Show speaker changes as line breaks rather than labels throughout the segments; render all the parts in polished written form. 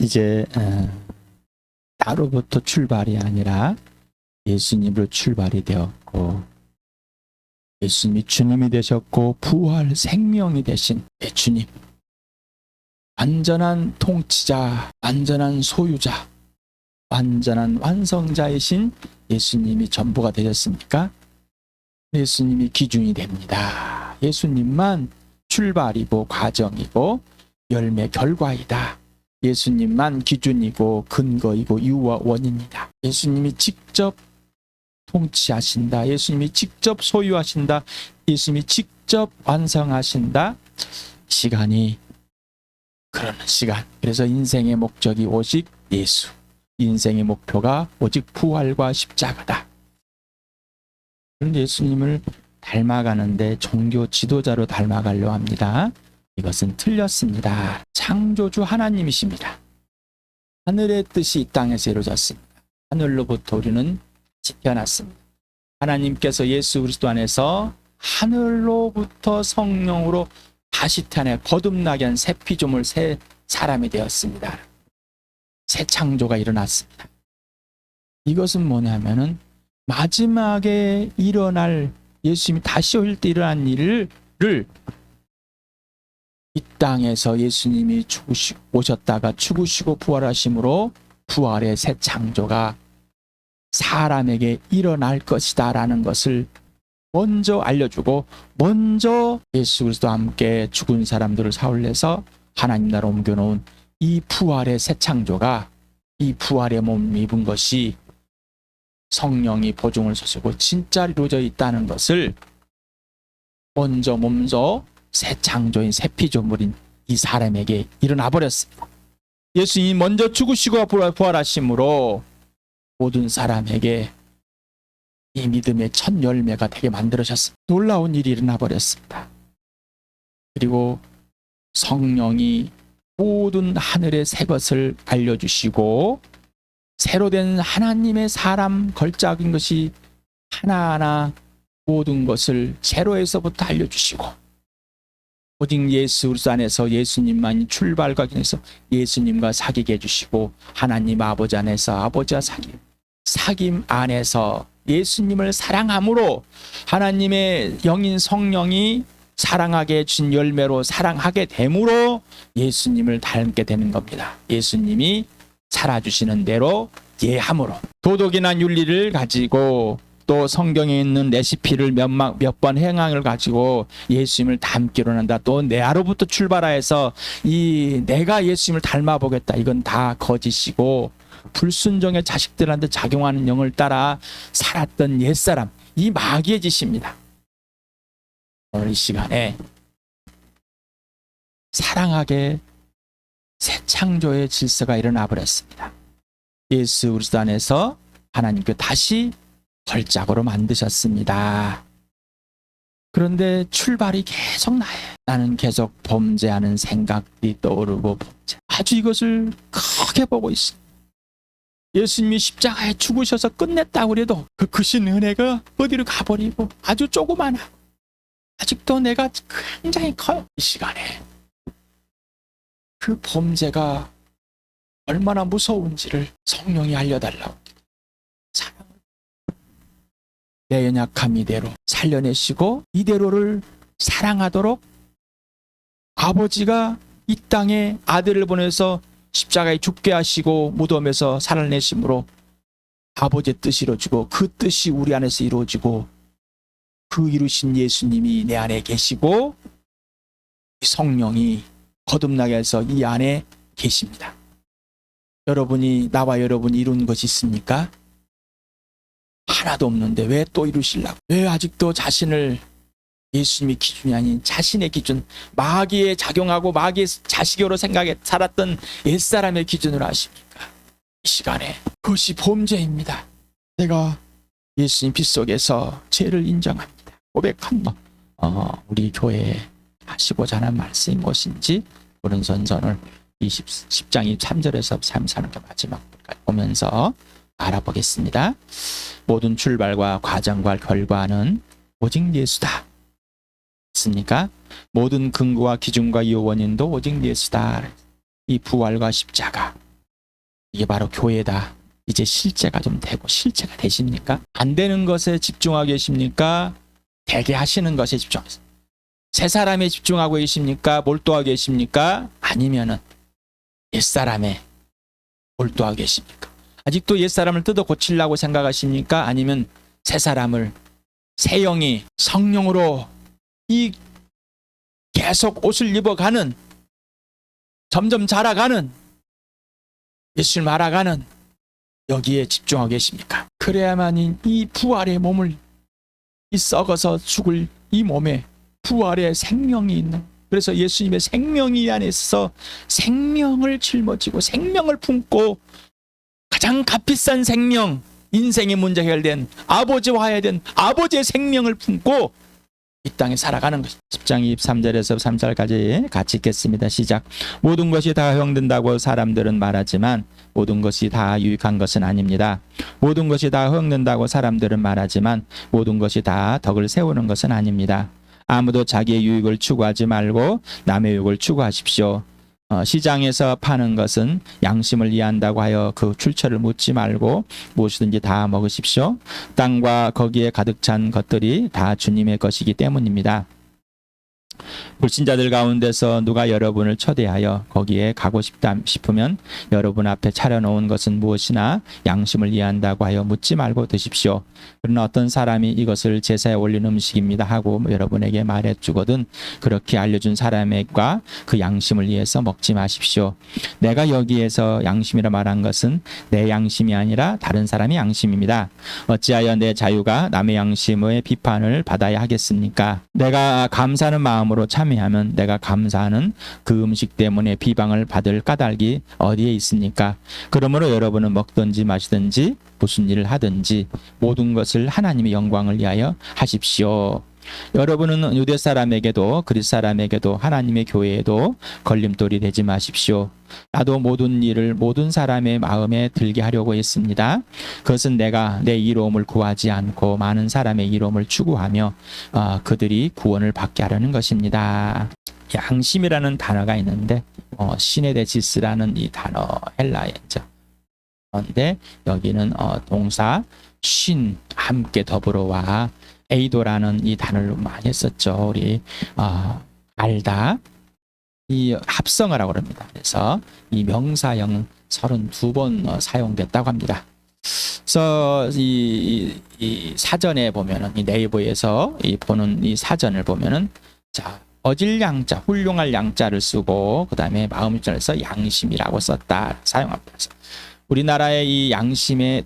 이제 나로부터 출발이 아니라 예수님으로 출발이 되었고, 예수님이 주님이 되셨고 부활 생명이 되신 주님, 완전한 통치자, 완전한 소유자, 완전한 완성자이신 예수님이 전부가 되셨습니까? 예수님이 기준이 됩니다. 예수님만 출발이고 과정이고 열매 결과이다. 예수님만 기준이고 근거이고 이유와 원인이다. 예수님이 직접 통치하신다. 예수님이 직접 소유하신다. 예수님이 직접 완성하신다. 시간이 그러는 시간. 그래서 인생의 목적이 오직 예수. 인생의 목표가 오직 부활과 십자가다. 그런데 예수님을 닮아가는데 종교 지도자로 닮아가려 합니다. 이것은 틀렸습니다. 창조주 하나님이십니다. 하늘의 뜻이 이 땅에서 이루어졌습니다. 하늘로부터 우리는 지켜났습니다. 하나님께서 예수 그리스도 안에서 하늘로부터 성령으로 다시 태어나 거듭나게 한 새 피조물, 새 사람이 되었습니다. 새 창조가 일어났습니다. 이것은 뭐냐면은 마지막에 일어날, 예수님이 다시 올 때 일어난 일을 이 땅에서 예수님이 오셨다가 죽으시고 부활하심으로 부활의 새 창조가 사람에게 일어날 것이다 라는 것을 먼저 알려주고, 먼저 예수 그리스도와 함께 죽은 사람들을 사울내서 하나님 나라로 옮겨놓은 이 부활의 새 창조가, 이 부활의 몸 입은 것이 성령이 보증을 서시고 진짜 이루어져 있다는 것을 먼저 새 창조인 새 피조물인 이 사람에게 일어나 버렸습니다. 예수님이 먼저 죽으시고 부활하심으로 모든 사람에게 이 믿음의 첫 열매가 되게 만들어졌습니다. 놀라운 일이 일어나 버렸습니다. 그리고 성령이 모든 하늘의 새 것을 알려주시고, 새로 된 하나님의 사람 걸작인 것이 하나하나 모든 것을 제로에서부터 알려주시고, 오직 예수 그리스도 안에서 예수님만이 출발각에서 예수님과 사귀게 해주시고, 하나님 아버지 안에서 아버지와 사귐 안에서 예수님을 사랑함으로 하나님의 영인 성령이 사랑하게 해준 열매로 사랑하게 됨으로 예수님을 닮게 되는 겁니다. 예수님이 살아주시는 대로 예함으로, 도덕이나 윤리를 가지고 또 성경에 있는 레시피를 몇 번 행함을 가지고 예수님을 닮기로 한다. 또 내아로부터 출발하여서 이 내가 예수님을 닮아보겠다. 이건 다 거짓이고 불순종의 자식들한테 작용하는 영을 따라 살았던 옛사람, 이 마귀의 짓입니다. 오늘 이 시간에 사랑하게 새 창조의 질서가 일어나 버렸습니다. 예수 그리스도 안에서 하나님께 다시 걸작으로 만드셨습니다. 그런데 출발이 계속 나는 계속 범죄하는 생각이 떠오르고 아주 이것을 크게 보고 있습니다. 예수님이 십자가에 죽으셔서 끝냈다고 그래도 그 크신 은혜가 어디로 가버리고 아주 조그마나, 아직도 내가 굉장히 커요. 이 시간에 그 범죄가 얼마나 무서운지를 성령이 알려달라고, 사랑을 내 연약함 이대로 살려내시고 이대로를 사랑하도록 아버지가 이 땅에 아들을 보내서 십자가에 죽게 하시고 무덤에서 살아내심으로 아버지의 뜻이 이루어지고, 그 뜻이 우리 안에서 이루어지고, 그 이루신 예수님이 내 안에 계시고 성령이 거듭나게 해서 이 안에 계십니다. 여러분이, 나와 여러분이 이룬 것이 있습니까? 하나도 없는데 왜 또 이루시려고? 왜 아직도 자신을 예수님이 기준이 아닌 자신의 기준, 마귀에 작용하고 마귀의 자식으로 생각해 살았던 옛사람의 기준으로 하십니까? 이 시간에 그것이 범죄입니다. 내가 예수님 빛 속에서 죄를 인정합니다. 고백합니다. 우리 교회에 하시고자 하는 말씀인 것인지 고린도전서 10장 3절에서 3절의 마지막까지 보면서 알아보겠습니다. 모든 출발과 과정과 결과는 오직 예수다. 있습니까? 모든 근거와 기준과 이유 원인도 오직 예수다. 이 부활과 십자가, 이게 바로 교회다. 이제 실제가 좀 되고 실체가 되십니까? 안 되는 것에 집중하고 계십니까? 되게 하시는 것에 집중하세요. 새 사람에 집중하고 계십니까? 몰두하고 계십니까? 아니면은 옛사람에 몰두하고 계십니까? 아직도 옛사람을 뜯어 고치려고 생각하십니까? 아니면 새 사람을, 새 영이 성령으로 이 계속 옷을 입어가는, 점점 자라가는, 예수님 알아가는 여기에 집중하고 계십니까? 그래야만 이 부활의 몸을, 이 썩어서 죽을 이 몸에 부활의 생명이 있는, 그래서 예수님의 생명이 안에 있어 생명을 짊어지고 생명을 품고 가장 값비싼 생명, 인생의 문제 해결된 아버지와 화해된 아버지의 생명을 품고 이 땅에 살아가는 것입니다. 10장 23절에서 3절까지 같이 읽겠습니다. 시작. 모든 것이 다 허용된다고 사람들은 말하지만 모든 것이 다 유익한 것은 아닙니다. 모든 것이 다 허용된다고 사람들은 말하지만 모든 것이 다 덕을 세우는 것은 아닙니다. 아무도 자기의 유익을 추구하지 말고 남의 유익을 추구하십시오. 시장에서 파는 것은 양심을 이해한다고 하여 그 출처를 묻지 말고 무엇이든지 다 먹으십시오. 땅과 거기에 가득 찬 것들이 다 주님의 것이기 때문입니다. 불신자들 가운데서 누가 여러분을 초대하여 거기에 가고 싶다 싶으면 여러분 앞에 차려놓은 것은 무엇이나 양심을 이해한다고 하여 묻지 말고 드십시오. 그러나 어떤 사람이 이것을 제사에 올린 음식입니다 하고 여러분에게 말해주거든 그렇게 알려준 사람과 그 양심을 이해해서 먹지 마십시오. 내가 여기에서 양심이라 말한 것은 내 양심이 아니라 다른 사람의 양심입니다. 어찌하여 내 자유가 남의 양심의 비판을 받아야 하겠습니까? 내가 감사하는 마음으로 참여하면 내가 감사하는 그 음식 때문에 비방을 받을 까닭이 어디에 있습니까? 그러므로 여러분은 먹든지 마시든지 무슨 일을 하든지 모든 것을 하나님의 영광을 위하여 하십시오. 여러분은 유대 사람에게도 그리스 사람에게도 하나님의 교회에도 걸림돌이 되지 마십시오. 나도 모든 일을 모든 사람의 마음에 들게 하려고 했습니다. 그것은 내가 내 이로움을 구하지 않고 많은 사람의 이로움을 추구하며 그들이 구원을 받게 하려는 것입니다. 양심이라는 단어가 있는데 시네데시스라는 이 단어 헬라어죠. 그런데 여기는 동사 쉰 함께 더불어와 에이도라는 이 단어를 많이 썼죠. 우리 알다 이 합성어라고 합니다. 그래서 이 명사형 32번 사용됐다고 합니다. 그래서 이 사전에 보면은 이 네이버에서 보는 이 사전을 보면은 자 어질 양자 훌륭할 양자를 쓰고 그 다음에 마음자에서 양심이라고 썼다 사용합니다. 그래서 우리나라의 이 양심의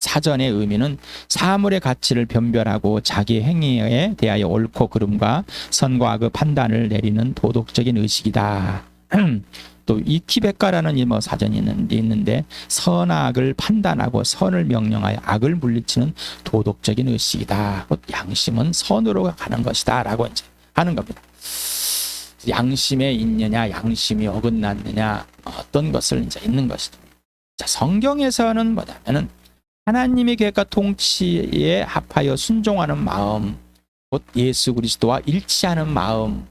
사전의 의미는 사물의 가치를 변별하고 자기 행위에 대하여 옳고 그름과 선과 악의 판단을 내리는 도덕적인 의식이다. 또 이키백과라는 사전이 있는데 선악을 판단하고 선을 명령하여 악을 물리치는 도덕적인 의식이다. 양심은 선으로 가는 것이다 라고 이제 하는 겁니다. 양심에 있느냐 양심이 어긋났느냐 어떤 것을 이제 있는 것이다. 자, 성경에서는 뭐냐면은 하나님의 계획과 통치에 합하여 순종하는 마음, 곧 예수 그리스도와 일치하는 마음,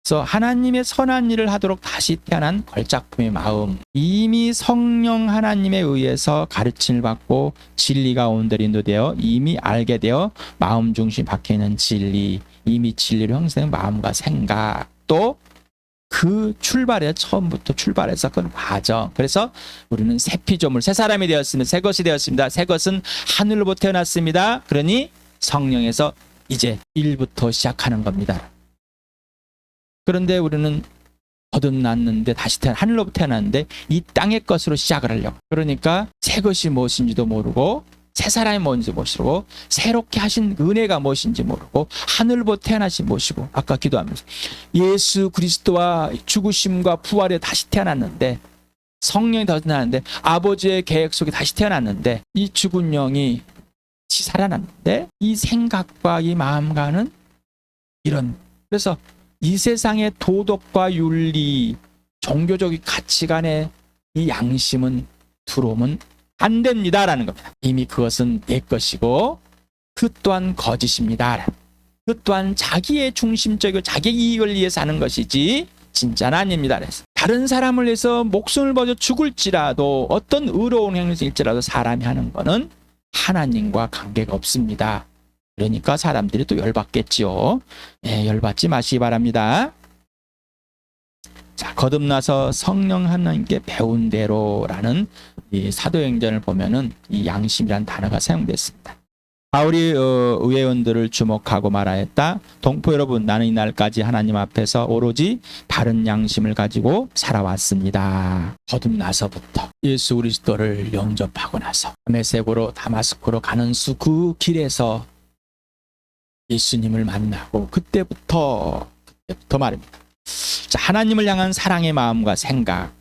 그래서 하나님의 선한 일을 하도록 다시 태어난 걸작품의 마음, 이미 성령 하나님에 의해서 가르침을 받고 진리가 온들인도 되어 이미 알게 되어 마음 중심에 박혀있는 진리, 이미 진리를 형성한 마음과 생각, 또 그 처음부터 출발해서 그 과정. 그래서 우리는 새 피조물, 새 사람이 되었습니다. 새 것이 되었습니다. 새 것은 하늘로부터 태어났습니다. 그러니 성령에서 이제 1부터 시작하는 겁니다. 그런데 우리는 거듭났는데 다시 하늘로부터 태어났는데 이 땅의 것으로 시작을 하려고. 그러니까 새 것이 무엇인지도 모르고 새 사람이 뭔지 모르고 새롭게 하신 은혜가 무엇인지 모르고 하늘부터 태어나신 모시고 아까 기도하면서 예수 그리스도와 죽으심과 부활에 다시 태어났는데 성령이 다시 태어났는데 아버지의 계획 속에 다시 태어났는데 이 죽은 영이 다시 살아났는데 이 생각과 이 마음과는 이런 그래서 이 세상의 도덕과 윤리 종교적 가치관의 이 양심은 들어오면 안 됩니다라는 겁니다. 이미 그것은 내 것이고 그 또한 거짓입니다. 그 또한 자기의 중심적이고 자기 이익을 위해서 하는 것이지 진짜는 아닙니다. 그래서 다른 사람을 위해서 목숨을 버려 죽을지라도 어떤 의로운 행실일지라도 사람이 하는 거는 하나님과 관계가 없습니다. 그러니까 사람들이 또 열받겠죠. 열받지 마시기 바랍니다. 자, 거듭나서 성령 하나님께 배운 대로라는 이 사도행전을 보면은 이 양심이란 단어가 사용됐습니다. 바울이 의회원들을 주목하고 말하였다. 동포 여러분, 나는 이날까지 하나님 앞에서 오로지 바른 양심을 가지고 살아왔습니다. 거듭나서부터 예수 그리스도를 영접하고 나서 다메섹으로 다마스쿠로 가는 그 길에서 예수님을 만나고 그때부터 말입니다. 자, 하나님을 향한 사랑의 마음과 생각.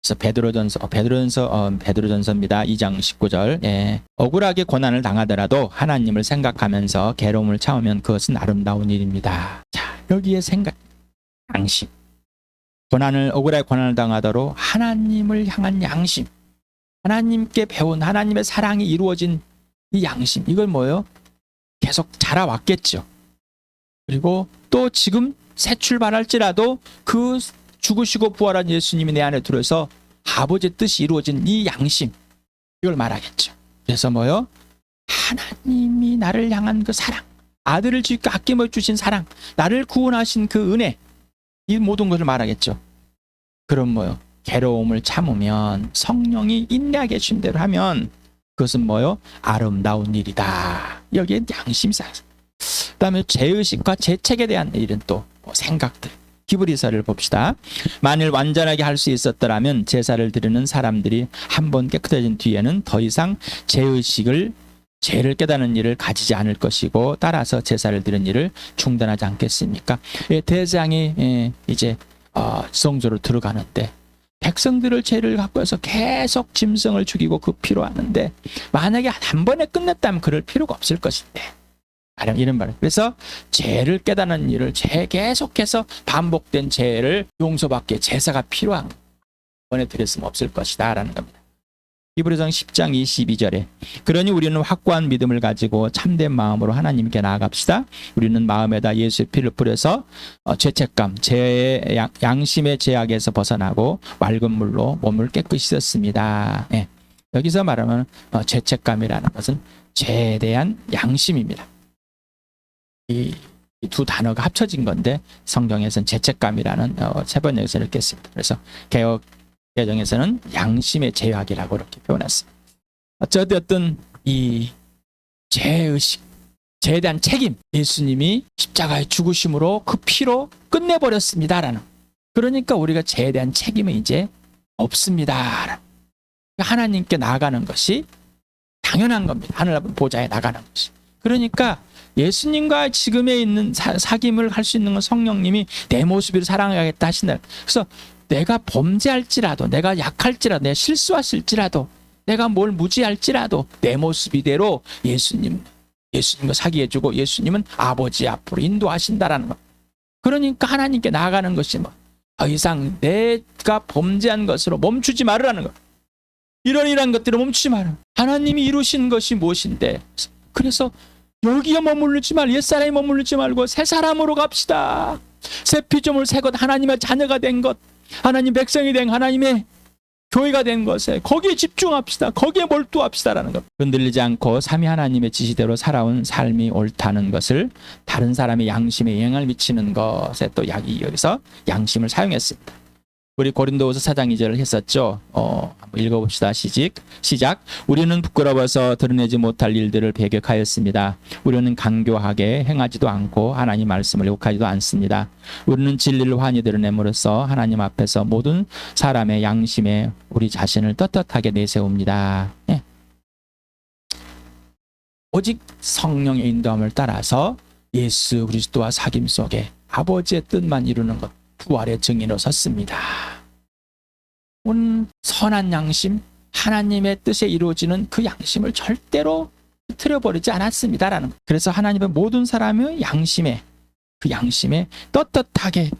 그래서 베드로전서입니다. 2장 19절. 억울하게 고난을 당하더라도 하나님을 생각하면서 괴로움을 참으면 그것은 아름다운 일입니다. 자, 여기에 생각, 양심. 억울하게 고난을 당하더라도 하나님을 향한 양심. 하나님께 배운 하나님의 사랑이 이루어진 이 양심. 이걸 뭐예요? 계속 자라왔겠죠. 그리고 또 지금 새 출발할지라도 그 죽으시고 부활한 예수님이 내 안에 들어서 아버지의 뜻이 이루어진 이 양심, 이걸 말하겠죠. 그래서 뭐요? 하나님이 나를 향한 그 사랑, 아들을 주께 아낌없이 주신 사랑, 나를 구원하신 그 은혜, 이 모든 것을 말하겠죠. 그럼 뭐요? 괴로움을 참으면, 성령이 인내하게 해주신 대로 하면 그것은 뭐요? 아름다운 일이다. 여기에 양심이 쌓여서. 그 다음에 죄의식과 죄책에 대한 일은 또 생각들. 히브리서를 봅시다. 만일 완전하게 할 수 있었더라면 제사를 드리는 사람들이 한 번 깨끗해진 뒤에는 더 이상 죄를 깨닫는 일을 가지지 않을 것이고 따라서 제사를 드리는 일을 중단하지 않겠습니까? 대장이 이제 성소로 들어가는데 백성들을 죄를 갖고 해서 계속 짐승을 죽이고 그 피로 하는데 만약에 한 번에 끝냈다면 그럴 필요가 없을 것인데 이런 말. 그래서 죄를 깨닫는 일을 계속해서 반복된 죄를 용서받기에 제사가 필요한 번에 드렸으면 없을 것이다 라는 겁니다. 히브리서 10장 22절에 그러니 우리는 확고한 믿음을 가지고 참된 마음으로 하나님께 나아갑시다. 우리는 마음에다 예수의 피를 뿌려서 죄책감, 양심의 제약에서 벗어나고 맑은 물로 몸을 깨끗이 씻었습니다. 여기서 말하면 죄책감이라는 것은 죄에 대한 양심입니다. 이 두 단어가 합쳐진 건데 성경에서는 죄책감이라는 세 번역에서 이렇게 씁니다. 그래서 개역 개정에서는 양심의 제약이라고 이렇게 표현했습니다. 어쨌든 이 죄의식, 죄에 대한 책임, 예수님이 십자가의 죽으심으로 그 피로 끝내버렸습니다라는. 그러니까 우리가 죄에 대한 책임은 이제 없습니다. 하나님께 나아가는 것이 당연한 겁니다. 하늘 보좌에 나가는 것이. 그러니까 예수님과 지금에 있는 사귐을 할 수 있는 건 성령님이 내 모습으로 사랑하겠다 하신다. 그래서 내가 범죄할지라도, 내가 약할지라도, 내가 실수했을지라도, 내가 뭘 무지할지라도 내 모습 이대로 예수님과 사귀해주고 예수님은 아버지 앞으로 인도하신다라는 것. 그러니까 하나님께 나아가는 것이 더 이상 내가 범죄한 것으로 멈추지 말으라는 것. 이런 것들을 멈추지 마라. 하나님이 이루신 것이 무엇인데. 그래서 여기에 머무르지 말고 옛사람이 머무르지 말고 새 사람으로 갑시다. 새 피조물 새 것, 하나님의 자녀가 된 것, 하나님 백성이 된 하나님의 교회가 된 것에 거기에 집중합시다. 거기에 몰두합시다라는 것. 흔들리지 않고 삼위 하나님의 지시대로 살아온 삶이 옳다는 것을 다른 사람의 양심에 영향을 미치는 것에 또 여기서 양심을 사용했습니다. 우리 고린도후서 4장 2절을 했었죠. 한번 읽어봅시다. 시작. 우리는 부끄러워서 드러내지 못할 일들을 배격하였습니다. 우리는 간교하게 행하지도 않고 하나님 말씀을 욕하지도 않습니다. 우리는 진리를 환히 드러냄으로써 하나님 앞에서 모든 사람의 양심에 우리 자신을 떳떳하게 내세웁니다. 오직 성령의 인도함을 따라서 예수 그리스도와 사귐 속에 아버지의 뜻만 이루는 것, 부활의 증인으로 섰습니다. 선한 양심, 하나님의 뜻에 이루어지는 그 양심을 절대로 흐트려버리지 않았습니다라는 것. 그래서 하나님의 모든 사람의 양심에, 그 양심에 떳떳하게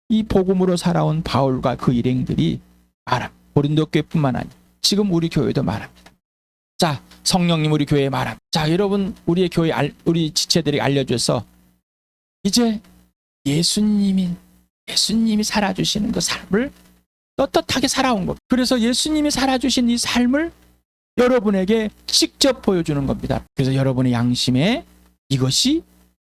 이 복음으로 살아온 바울과 그 일행들이 말합니다. 고린도 교회뿐만 아니라 지금 우리 교회도 말합니다. 자, 성령님 우리 교회에 말합니다. 자, 여러분 우리의 교회, 우리 지체들이 알려줘서 이제 예수님이 예수님이 살아주시는 그 삶을 떳떳하게 살아온 겁니다. 그래서 예수님이 살아주신 이 삶을 여러분에게 직접 보여주는 겁니다. 그래서 여러분의 양심에 이것이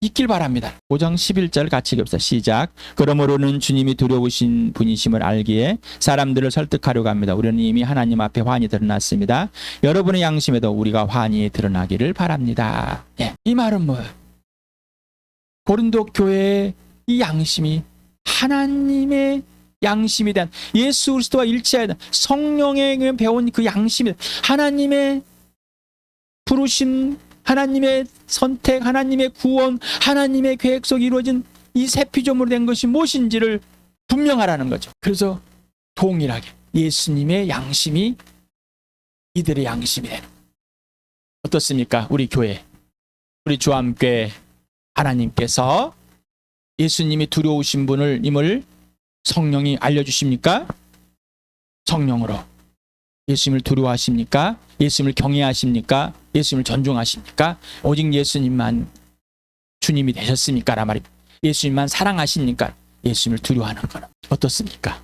있길 바랍니다. 5장 11절 같이 읽읍시다. 시작. 그러므로는 주님이 두려우신 분이심을 알기에 사람들을 설득하려고 합니다. 우리는 이미 하나님 앞에 환히 드러났습니다. 여러분의 양심에도 우리가 환히 드러나기를 바랍니다. 예, 이 말은 뭐예요? 고린도 교회의 이 양심이 하나님의 양심에 대한 예수 그리스도와 일치하여 성령에 배운 그 양심이 하나님의 부르심, 하나님의 선택, 하나님의 구원, 하나님의 계획 속에 이루어진 이 새 피조물로 된 것이 무엇인지를 분명하라는 거죠. 그래서 동일하게 예수님의 양심이 이들의 양심이 되는. 어떻습니까? 우리 교회, 우리 주와 함께 하나님께서 예수님이 두려우신 분임을 성령이 알려주십니까? 성령으로 예수님을 두려워하십니까? 예수님을 경외하십니까? 예수님을 존중하십니까? 오직 예수님만 주님이 되셨습니까? 라 말입니다. 예수님만 사랑하십니까? 예수님을 두려워하는 것은 어떻습니까?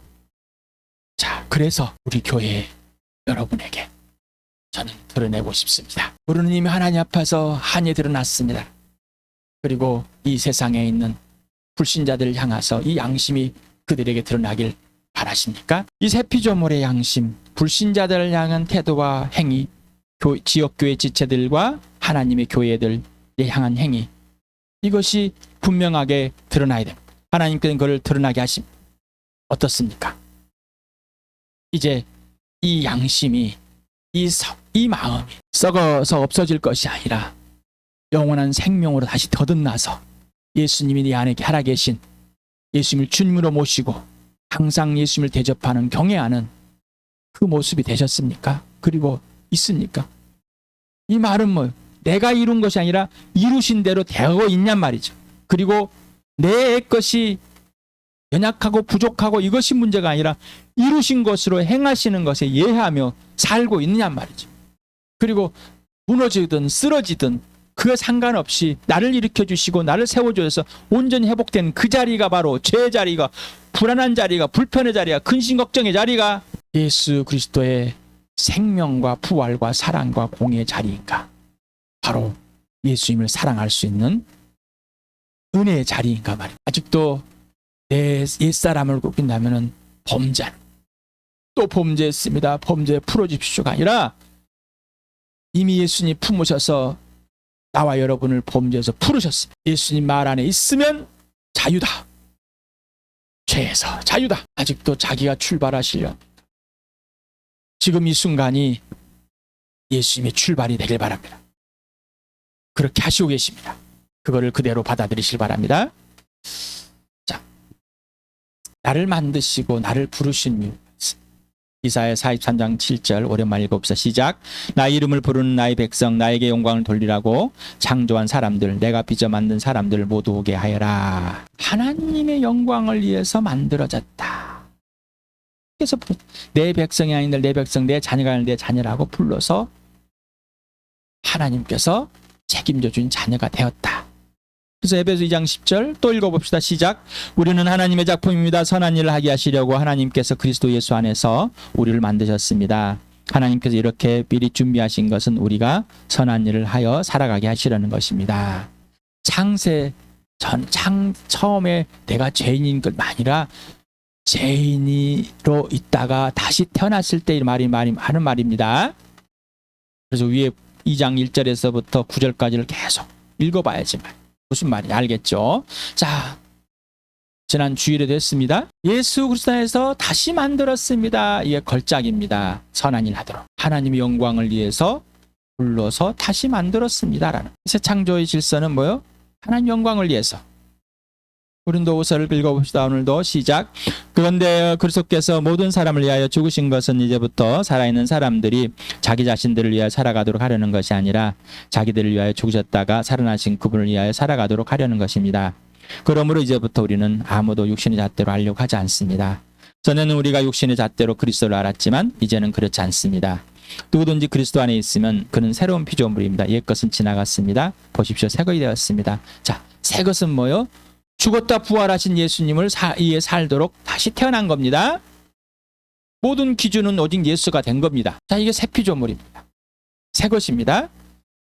자, 그래서 우리 교회 여러분에게 저는 드러내고 싶습니다. 우리는 이미 하나님 앞에서 한이 드러났습니다. 그리고 이 세상에 있는 불신자들을 향해서 이 양심이 그들에게 드러나길 바라십니까? 이 새 피조물의 양심, 불신자들을 향한 태도와 행위, 지역교회 지체들과 하나님의 교회들을 향한 행위, 이것이 분명하게 드러나야 됩니다. 하나님께서는 그걸 드러나게 하십니다. 어떻습니까? 이제 이 양심이, 이 마음이 썩어서 없어질 것이 아니라 영원한 생명으로 다시 거듭나서 예수님이 네 안에 살아계신 예수님을 주님으로 모시고 항상 예수님을 대접하는 경외하는 그 모습이 되셨습니까? 그리고 있습니까? 이 말은 뭐 내가 이룬 것이 아니라 이루신 대로 되고 있냔 말이죠. 그리고 내 것이 연약하고 부족하고 이것이 문제가 아니라 이루신 것으로 행하시는 것에 예하며 살고 있느냔 말이죠. 그리고 무너지든 쓰러지든 그에 상관없이 나를 일으켜주시고 나를 세워주셔서 온전히 회복된 그 자리가 바로 죄의 자리가, 불안한 자리가, 불편의 자리가, 근심 걱정의 자리가 예수 그리스도의 생명과 부활과 사랑과 공의의 자리인가? 바로 예수님을 사랑할 수 있는 은혜의 자리인가 말이에요. 아직도 내 옛사람을 굽힌다면 범죄, 또 범죄했습니다, 범죄 풀어주십시오가 아니라 이미 예수님 품으셔서 나와 여러분을 범죄에서 풀으셨습니다. 예수님 말 안에 있으면 자유다. 죄에서 자유다. 아직도 자기가 출발하시려 지금 이 순간이 예수님의 출발이 되길 바랍니다. 그렇게 하시고 계십니다. 그거를 그대로 받아들이실 바랍니다. 자, 나를 만드시고 나를 부르신 이유. 이사야 43장 7절 오랜만에 읽어봅시다. 시작. 나의 이름을 부르는 나의 백성, 나에게 영광을 돌리라고 창조한 사람들, 내가 빚어 만든 사람들을 모두 오게 하여라. 하나님의 영광을 위해서 만들어졌다. 그래서 내 백성이 아닌 내 백성, 내 자녀가 아닌 내 자녀라고 불러서 하나님께서 책임져 준 자녀가 되었다. 그래서 에베소 2장 10절 또 읽어봅시다. 시작. 우리는 하나님의 작품입니다. 선한 일을 하게 하시려고 하나님께서 그리스도 예수 안에서 우리를 만드셨습니다. 하나님께서 이렇게 미리 준비하신 것은 우리가 선한 일을 하여 살아가게 하시려는 것입니다. 처음에 내가 죄인인 것 아니라 죄인으로 있다가 다시 태어났을 때 하는 말입니다. 그래서 위에 2장 1절에서부터 9절까지를 계속 읽어봐야지만 무슨 말인지 알겠죠? 자, 지난 주일에도 했습니다. 예수 그리스도 안에서 다시 만들었습니다. 이게 걸작입니다. 선한 일 하도록 하나님의 영광을 위해서 불러서 다시 만들었습니다라는 새 창조의 질서는 뭐요? 하나님 영광을 위해서. 고린도후서를 읽어봅시다. 오늘도 시작. 그런데 그리스도께서 모든 사람을 위하여 죽으신 것은 이제부터 살아있는 사람들이 자기 자신들을 위하여 살아가도록 하려는 것이 아니라 자기들을 위하여 죽으셨다가 살아나신 그분을 위하여 살아가도록 하려는 것입니다. 그러므로 이제부터 우리는 아무도 육신의 잣대로 하려고 하지 않습니다. 전에는 우리가 육신의 잣대로 그리스도를 알았지만 이제는 그렇지 않습니다. 누구든지 그리스도 안에 있으면 그는 새로운 피조물입니다. 옛것은 지나갔습니다. 보십시오. 새 것이 되었습니다. 자, 새 것은 뭐요? 죽었다 부활하신 예수님을 이에 살도록 다시 태어난 겁니다. 모든 기준은 오직 예수가 된 겁니다. 자, 이게 새 피조물입니다. 새 것입니다.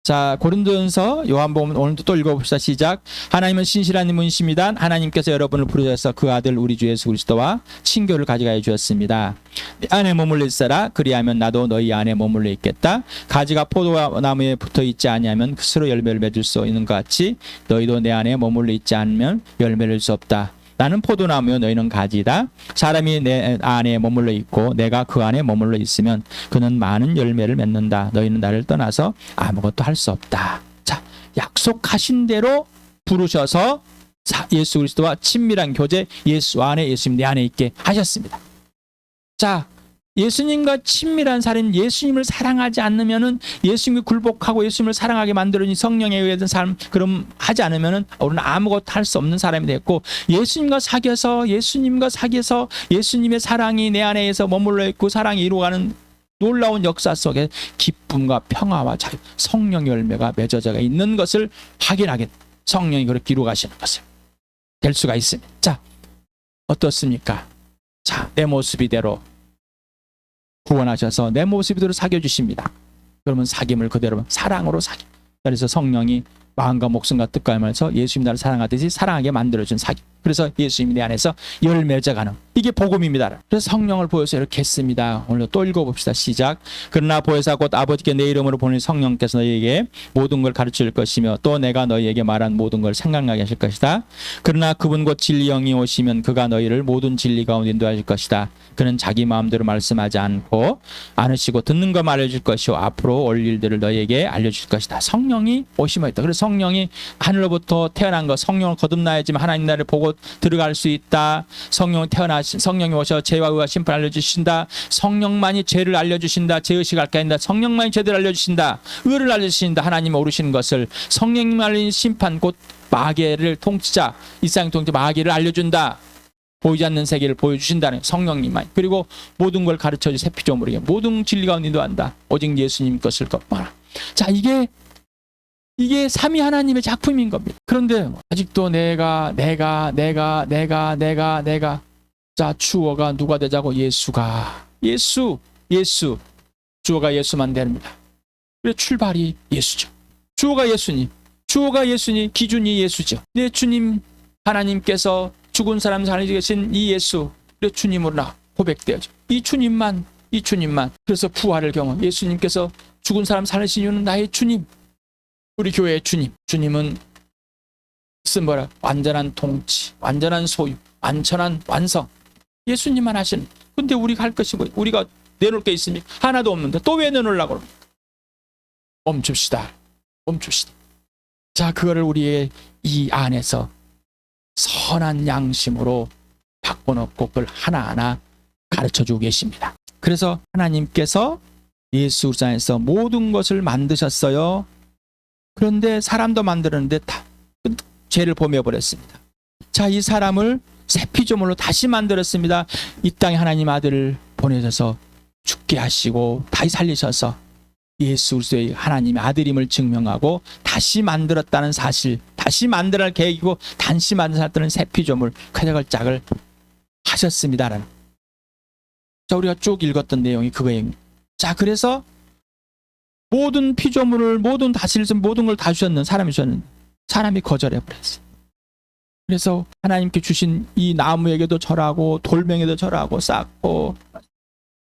자, 고린도전서 요한복음 오늘도 또 읽어봅시다. 시작. 하나님은 신실한 분이십니다. 하나님께서 여러분을 부르셔서 그 아들 우리 주 예수 그리스도와 친교를 가져가여 주셨습니다. 내 안에 머물러 있어라. 그리하면 나도 너희 안에 머물러 있겠다. 가지가 포도나무에 붙어 있지 아니하면 스스로 열매를 맺을 수 있는 것 같이 너희도 내 안에 머물러 있지 않으면 열매를 낼 수 없다. 나는 포도나무요 너희는 가지다. 사람이 내 안에 머물러 있고 내가 그 안에 머물러 있으면 그는 많은 열매를 맺는다. 너희는 나를 떠나서 아무것도 할 수 없다. 자, 약속하신 대로 부르셔서 예수 그리스도와 친밀한 교제, 예수 안에 예수님 내 안에 있게 하셨습니다. 자, 예수님과 친밀한 삶, 예수님을 사랑하지 않으면은 예수님이 굴복하고 예수님을 사랑하게 만드는 성령에 의한 삶, 그럼 하지 않으면은 우리는 아무것도 할 수 없는 사람이 됐고, 예수님과 사귀어서 예수님의 사랑이 내 안에서 머물러 있고 사랑이 이루어가는 놀라운 역사 속에 기쁨과 평화와 자유, 성령의 열매가 맺어져 있는 것을 확인하게, 성령이 그렇게 이루어가시는 것을 될 수가 있습니다. 자, 어떻습니까? 자, 내 모습 이대로 구원하셔서 내 모습 이대로 사귀어주십니다. 그러면 사귐을 그대로 사랑으로 사귐. 그래서 성령이 마음과 목숨과 뜻과 힘을서 예수님 나를 사랑하듯이 사랑하게 만들어준 사귐. 그래서 예수님이 내 안에서 열매져가는, 이게 복음입니다. 그래서 성령을 보여서 이렇게 했습니다. 오늘 또 읽어봅시다. 시작. 그러나 보혜사 곧 아버지께 내 이름으로 보낸 성령께서 너희에게 모든 걸 가르칠 것이며 또 내가 너희에게 말한 모든 걸 생각나게 하실 것이다. 그러나 그분 곧 진리 영이 오시면 그가 너희를 모든 진리 가운데 인도하실 것이다. 그는 자기 마음대로 말씀하지 않으시고 듣는 것만 알려줄 것이요 앞으로 올 일들을 너희에게 알려줄 것이다. 성령이 오시면 있다. 그래서 성령이 하늘로부터 태어난 것, 성령을 거듭나야지만 하나님 나라를 보고 들어갈 수 있다. 성령이 오셔 죄와 의와 심판 알려주신다. 성령만이 죄를 알려주신다. 죄의식 알게 한다. 성령만이 죄를 알려주신다. 의를 알려주신다. 하나님이 오르시는 것을, 성령님 알린 심판 곧 마귀를 통치자, 이상 통치 마귀를 알려준다. 보이지 않는 세계를 보여주신다는 성령님만. 그리고 모든 걸 가르쳐주 새 피조물에게 모든 진리 가운데 인도한다. 오직 예수님 것을 걷거라. 자, 이게 삼위 하나님의 작품인 겁니다. 그런데 아직도 내가 자, 주어가 누가 되자고? 예수 주어가 예수만 됩니다. 그래서 출발이 예수죠. 주어가 예수님, 기준이 예수죠. 내 주님 하나님께서 죽은 사람 살리신 이 예수, 그래서 주님으로 나 고백되어져. 이 주님만. 그래서 부활을 경험. 예수님께서 죽은 사람 살리신 이유는 나의 주님, 우리 교회의 주님은 뭐라? 완전한 통치, 완전한 소유, 완전한 완성. 예수님만 하시는. 근데 우리가 할 것이 뭐예요? 우리가 내놓을 게 있습니까? 하나도 없는데 또 왜 내놓으려고 합니까? 멈춥시다. 자, 그거를 우리의 이 안에서 선한 양심으로 바꿔놓고 그걸 하나하나 가르쳐주고 계십니다. 그래서 하나님께서 예수 안에서 모든 것을 만드셨어요. 그런데 사람도 만들었는데 다 죄를 범해버렸습니다. 자, 이 사람을 새 피조물로 다시 만들었습니다. 이 땅에 하나님 아들을 보내셔서 죽게 하시고 다시 살리셔서 예수 그리스도의 하나님의 아들임을 증명하고 다시 만들었다는 사실, 다시 만들할 계획이고 다시 만들었다는 새 피조물 쾌적을 짝을 하셨습니다라는. 자, 우리가 쭉 읽었던 내용이 그거예요. 자, 그래서 모든 피조물을, 모든 걸 다 주셨는 사람이 주셨는데 사람이 거절해버렸어요. 그래서 하나님께 주신 이 나무에게도 절하고 돌멩이도 절하고 쌓고,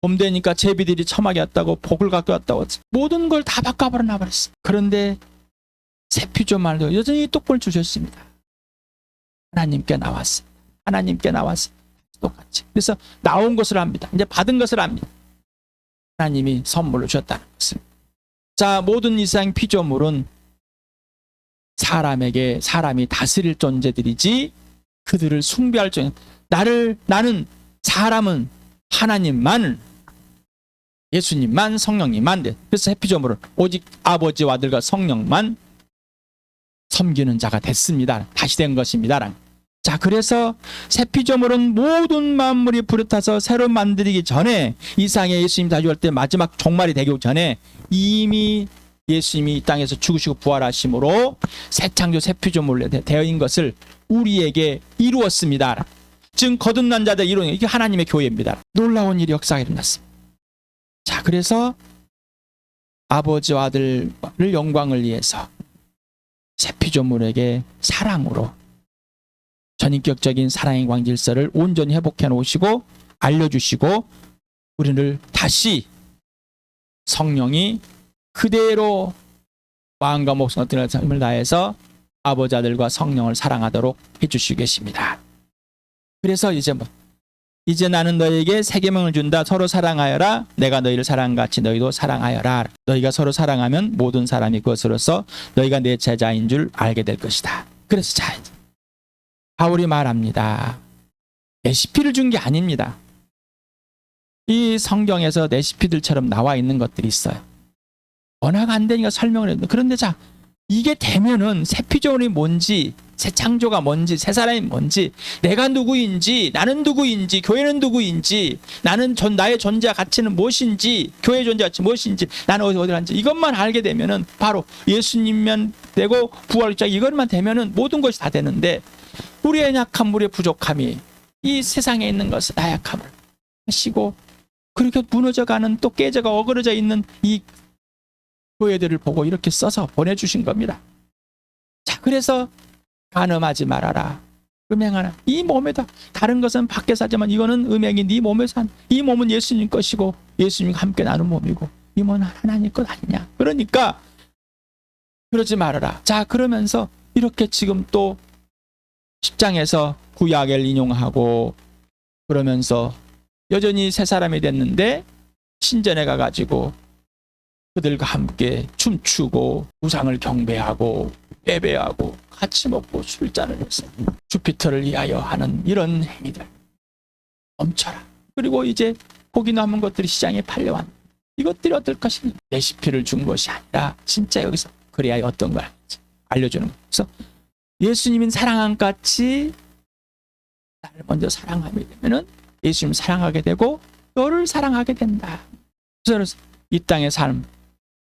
봄 되니까 제비들이 처마게 왔다고 복을 갖고 왔다고 모든 걸 다 바꿔버렸어요. 그런데 새 피조물도 여전히 똑볼 주셨습니다. 하나님께 나왔습니다. 똑같이. 그래서 나온 것을 압니다. 이제 받은 것을 압니다. 하나님이 선물로 주셨다는 것을. 자, 모든 이상 피조물은 사람이 다스릴 존재들이지 그들을 숭배할 존재. 사람은 하나님만, 예수님만, 성령님만 돼. 그래서 새 피조물은 오직 아버지와 아들과 성령만 섬기는 자가 됐습니다. 다시 된 것입니다. 자, 그래서 새 피조물은 모든 만물이 부르타서 새로 만들기 전에, 이상의 예수님 다시 올 때 마지막 종말이 되기 전에 이미 예수님이 이 땅에서 죽으시고 부활하심으로 새 창조 새 피조물로 되어인 것을 우리에게 이루었습니다. 지금 거듭난 자들 이루는 이게 하나님의 교회입니다. 놀라운 일이 역사가 일어났습니다. 자, 그래서 아버지와 아들을 영광을 위해서 새 피조물에게 사랑으로 전인격적인 사랑의 광질서를 온전히 회복해 놓으시고 알려주시고 우리를 다시 성령이 그대로 마음과 목숨과 뜻을 삶을 다해서 아버지 아들과 성령을 사랑하도록 해주시고 계십니다. 그래서 이제 나는 너에게 새 계명을 준다. 서로 사랑하여라. 내가 너희를 사랑한 같이 너희도 사랑하여라. 너희가 서로 사랑하면 모든 사람이 그것으로서 너희가 내 제자인 줄 알게 될 것이다. 그래서 자, 바울이 말합니다. 레시피를 준 게 아닙니다. 이 성경에서 레시피들처럼 나와 있는 것들이 있어요. 워낙 안 되니까 설명을 했는데, 그런데 자, 이게 되면은 새 피조물이 뭔지, 새 창조가 뭔지, 새 사람이 뭔지, 내가 누구인지, 나는 누구인지, 교회는 누구인지, 나의 존재와 가치는 무엇인지, 교회의 존재 가치 무엇인지, 나는 어디 가는지 이것만 알게 되면은 바로 예수님만 되고 부활자 이것만 되면은 모든 것이 다 되는데, 우리의 약함, 우리의 부족함이 이 세상에 있는 것을 나약함을 하시고 그렇게 무너져가는 또 깨져가 어그러져 있는 이 교회들을 보고 이렇게 써서 보내주신 겁니다. 자, 그래서 간음하지 말아라. 음행하라. 이 몸에다 다른 것은 밖에서 하지만 이거는 음행이 네 몸에서 한 이 몸은 예수님 것이고 예수님과 함께 나눈 몸이고 이 몸은 하나님 것 아니냐. 그러니까 그러지 말아라. 자, 그러면서 이렇게 지금 또 10장에서 구약을 인용하고 그러면서 여전히 새 사람이 됐는데 신전에 가가지고 그들과 함께 춤추고 우상을 경배하고 예배하고 같이 먹고 술잔을 해서 주피터를 위하여 하는 이런 행위들 멈춰라. 그리고 이제 고기 남은 것들이 시장에 팔려왔. 이것들이 어떨 것이냐. 레시피를 준 것이 아니라 진짜 여기서 그래야 어떤 걸 알려주는 거예요. 그래서 예수님이 사랑한 같이 나를 먼저 사랑하게 되면은 예수님 사랑하게 되고 너를 사랑하게 된다. 그래서 이 땅의 삶,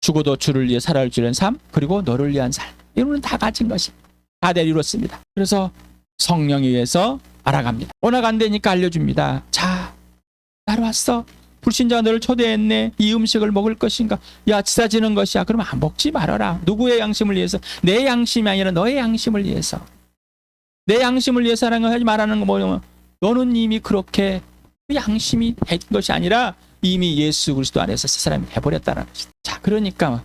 죽어도 주를 위해 살아갈 줄 아는 삶, 그리고 너를 위한 삶, 이거는 다 가진 것이 다 이뤘습니다. 그래서 성령에 의해서 알아갑니다. 워낙 안 되니까 알려줍니다. 자, 나로 왔어. 불신자가 너를 초대했네. 이 음식을 먹을 것인가? 야, 지사지는 것이야. 그러면 안 먹지 말아라. 누구의 양심을 위해서? 내 양심이 아니라 너의 양심을 위해서. 내 양심을 위해서라는 거 하지 말라는 거 뭐냐면 너는 이미 그렇게 양심이 된 것이 아니라 이미 예수 그리스도 안에서 새 사람이 해버렸다는 것이다. 자, 그러니까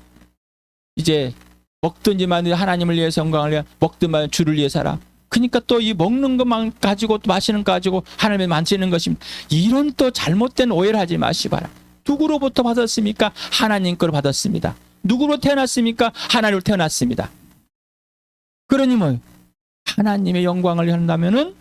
이제 먹든지만 하나님을 위해서 영광을 위해 먹든만 주를 위해 살아. 그러니까 또 이 먹는 것만 가지고 또 마시는 거 가지고 하나님을 만지는 것입니다. 이런 또 잘못된 오해를 하지 마시바라. 누구로부터 받았습니까? 하나님 거로 받았습니다. 누구로 태어났습니까? 하나님으로 태어났습니다. 그러니 뭐 하나님의 영광을 한다면은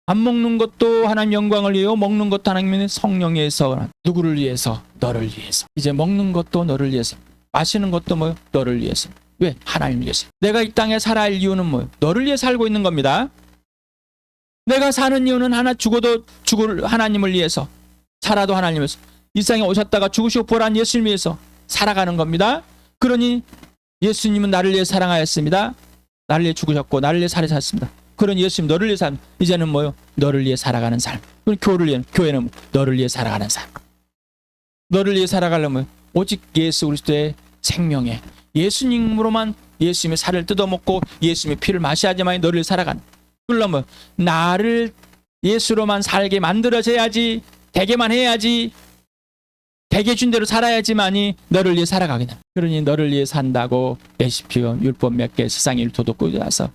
안 먹는 것도 하나님 영광을 위하여 먹는 것도 하나님의 성령에서 누구를 위해서? 너를 위해서. 이제 먹는 것도 너를 위해서. 마시는 것도 뭐 너를 위해서. 왜? 하나님을 위해서. 내가 이 땅에 살아야 할 이유는 뭐예요? 너를 위해 살고 있는 겁니다. 내가 사는 이유는 죽어도 죽을 하나님을 위해서, 살아도 하나님을 위해서, 이 세상에 오셨다가 죽으시고 부활한 예수님을 위해서 살아가는 겁니다. 그러니 예수님은 나를 위해 사랑하였습니다. 나를 위해 죽으셨고 나를 위해 살아셨습니다. 그러니 예수님 너를 위해 삶. 이제는 뭐요? 너를 위해 살아가는 삶. 교회는 너를 위해 살아가는 삶. 너를 위해 살아가려면 오직 예수 그리스도의 생명에 예수님으로만 예수님의 살을 뜯어먹고 예수님의 피를 마셔야지만 너를 살아가는. 그러면 나를 예수로만 살게 만들어져야지, 되게만 해야지, 되게 준 대로 살아야지만이 너를 위해 살아가게 돼. 그러니 너를 위해 산다고 레시피와 율법 몇 개 세상의 일토도 꾸려서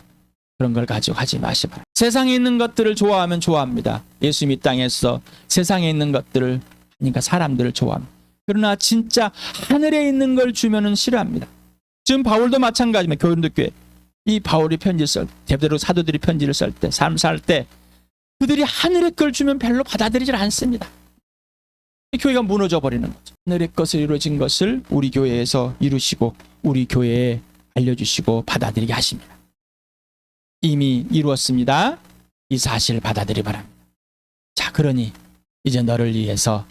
그런 걸 가지고 하지 마시라. 세상에 있는 것들을 좋아하면 좋아합니다. 예수님이 이 땅에서 세상에 있는 것들을 그러니까 사람들을 좋아합니다. 그러나 진짜 하늘에 있는 걸 주면은 싫어합니다. 지금 바울도 마찬가지입니다. 교인도 교회. 이 바울이 편지를 쓸 때, 대대로 사도들이 편지를 쓸 때, 삶 살 때 그들이 하늘의 걸 주면 별로 받아들이질 않습니다. 이 교회가 무너져 버리는 거죠. 하늘의 것을 이루어진 것을 우리 교회에서 이루시고 우리 교회에 알려주시고 받아들이게 하십니다. 이미 이루었습니다. 이 사실을 받아들이 바랍니다. 자, 그러니 이제 너를 위해서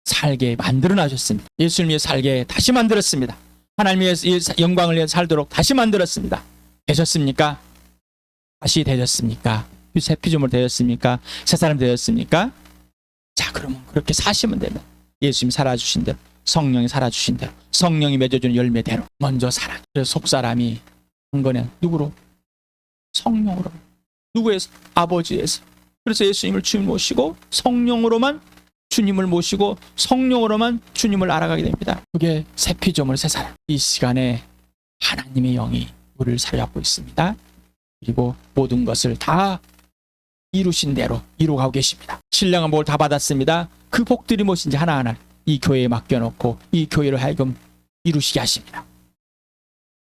살게 만들어 놔셨습니다. 예수님 위해 살게 다시 만들었습니다. 하나님의 영광을 위해 살도록 다시 만들었습니다. 되셨습니까? 다시 되셨습니까? 새 피조물 되셨습니까? 새 사람 되셨습니까? 자, 그러면 그렇게 사시면 됩니다. 예수님이 살아주신 대로, 성령이 살아주신 대로, 성령이 맺어주는 열매대로 먼저 살아. 그래서 속사람이 한 거는 누구로? 성령으로. 누구의? 아버지에서. 그래서 예수님을 주님 모시고 성령으로만 주님을 모시고 성령으로만 주님을 알아가게 됩니다. 그게 새 피조물 새 사람. 이 시간에 하나님의 영이 우리를 사로잡고 있습니다. 그리고 모든 것을 다 이루신 대로 이루어가고 계십니다. 신령한 복을 다 받았습니다. 그 복들이 무엇인지 하나하나 이 교회에 맡겨놓고 이 교회를 하여금 이루시게 하십니다.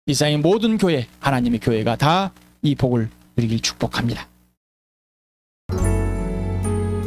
이 세상의 모든 교회, 하나님의 교회가 다 이 복을 누리길 축복합니다.